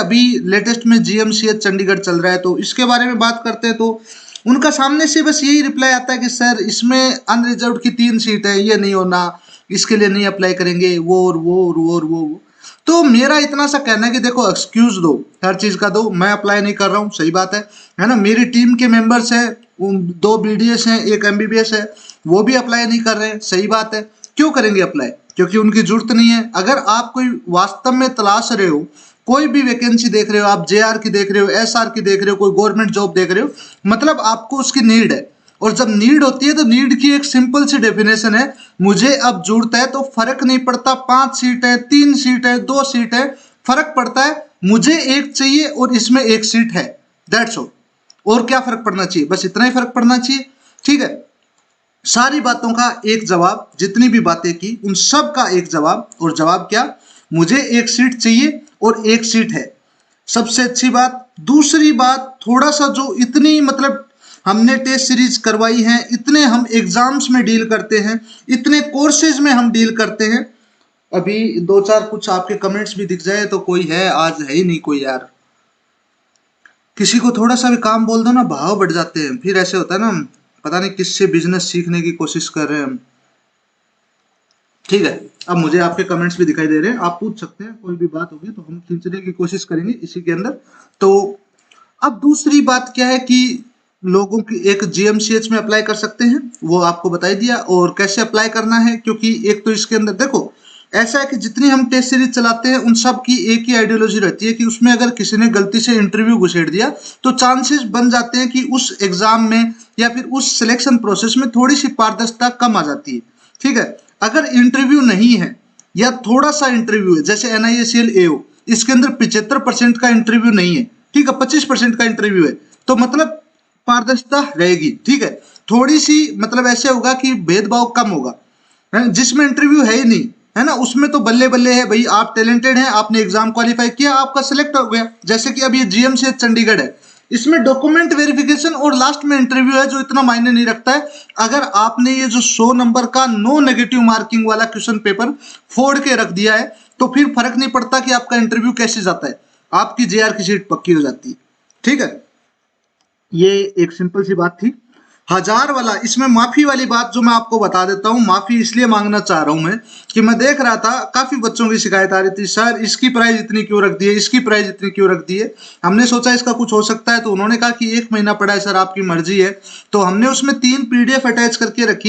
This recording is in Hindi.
अभी लेटेस्ट में जीएमसीएच चंडीगढ़ चल रहा है, तो इसके बारे में बात करते हैं। तो उनका सामने से बस यही रिप्लाई आता है कि सर इसमें अनरिजर्व की 3 सीट है, ये नहीं होना, इसके लिए नहीं अप्लाई करेंगे, वो और वो और वो और वो। तो मेरा इतना सा कहना है कि देखो एक्सक्यूज दो, हर चीज का दो। मैं अप्लाई नहीं कर रहा हूँ, सही बात है ना। मेरी टीम के मेंबर्स हैं, 2 बीडीएस हैं, 1 एमबीबीएस है, वो भी अप्लाई नहीं कर रहे हैं, सही बात है। क्यों करेंगे अप्लाई? क्योंकि उनकी जरूरत नहीं है। अगर आप कोई वास्तव में तलाश रहे हो, कोई भी वैकेंसी देख रहे हो, आप जेआर की देख रहे हो, एसआर की देख रहे हो, कोई गवर्नमेंट जॉब देख रहे हो, मतलब आपको उसकी नीड है। और जब नीड होती है तो नीड की एक सिंपल सी डेफिनेशन है, मुझे अब जरूरत है, तो फर्क नहीं पड़ता 5 सीट है, 3 सीट है, 2 सीट है, फर्क पड़ता है मुझे एक चाहिए और इसमें 1 सीट है, दैट्स ऑल। और क्या फर्क पड़ना चाहिए? बस इतना ही फर्क पड़ना चाहिए, ठीक है। सारी बातों का एक जवाब, जितनी भी बातें की उन सब का एक जवाब, और जवाब क्या? मुझे 1 सीट चाहिए और 1 सीट है, सबसे अच्छी बात। दूसरी बात, थोड़ा सा जो इतनी मतलब हमने टेस्ट सीरीज करवाई है, इतने हम एग्जाम्स में डील करते हैं, इतने कोर्सेज में हम डील करते हैं। अभी 2-4 कुछ आपके कमेंट्स भी दिख जाए तो कोई है, आज है ही नहीं कोई यार। किसी को थोड़ा सा भी काम बोल दो ना, भाव बढ़ जाते हैं, फिर ऐसे होता है ना, पता नहीं किससे बिजनेस सीखने की कोशिश कर रहे हैं हम। ठीक है, अब मुझे आपके कमेंट्स भी दिखाई दे रहे हैं, आप पूछ सकते हैं, कोई भी बात होगी तो हम खींचने की कोशिश करेंगे इसी के अंदर। तो अब दूसरी बात क्या है कि लोगों की एक जीएमसीएच में अप्लाई कर सकते हैं, वो आपको बता दिया, और कैसे अप्लाई करना है। क्योंकि एक तो इसके अंदर देखो ऐसा है कि जितनी हम टेस्ट सीरीज चलाते हैं उन सब की एक ही आइडियोलॉजी रहती है कि उसमें अगर किसी ने गलती से इंटरव्यू घुसेड़ दिया तो चांसेस बन जाते हैं कि उस एग्जाम में या फिर उस सिलेक्शन प्रोसेस में थोड़ी सी पारदर्शिता कम आ जाती है, ठीक है। अगर इंटरव्यू नहीं है या थोड़ा सा इंटरव्यू है, जैसे NIACL AO, इसके अंदर 75% का इंटरव्यू नहीं है, ठीक है, 25% का इंटरव्यू है, तो मतलब पारदर्शिता रहेगी, ठीक है। थोड़ी सी मतलब ऐसे होगा कि भेदभाव कम होगा, है। जिसमें इंटरव्यू है ही नहीं, है ना, उसमें तो बल्ले बल्ले है भाई, आप टैलेंटेड हैं, आपने एग्जाम क्वालिफाई किया, आपका सिलेक्ट हो गया। जैसे कि अब ये जीएमसीएच चंडीगढ़ है, इसमें डॉक्यूमेंट वेरिफिकेशन और लास्ट में इंटरव्यू है, जो इतना मायने नहीं रखता है। अगर आपने ये जो 100 नंबर का नो नेगेटिव मार्किंग वाला क्वेश्चन पेपर फोड़ के रख दिया है, तो फिर फर्क नहीं पड़ता कि आपका इंटरव्यू कैसे जाता है, आपकी जेआर की सीट पक्की हो जाती है, ठीक है। ये एक सिंपल सी बात थी। 1000 वाला, इसमें माफी वाली बात जो मैं आपको बता देता हूँ, माफी इसलिए मांगना चाह रहा हूं मैं कि मैं देख रहा था काफी बच्चों की शिकायत आ रही थी, सर इसकी प्राइस इतनी क्यों रख दी है, इसकी प्राइस इतनी क्यों रख दी है। हमने सोचा इसका कुछ हो सकता है, तो उन्होंने कहा कि 1 महीना पड़ा है सर, आपकी मर्जी है। तो हमने उसमें 3 PDF अटैच करके रखी है।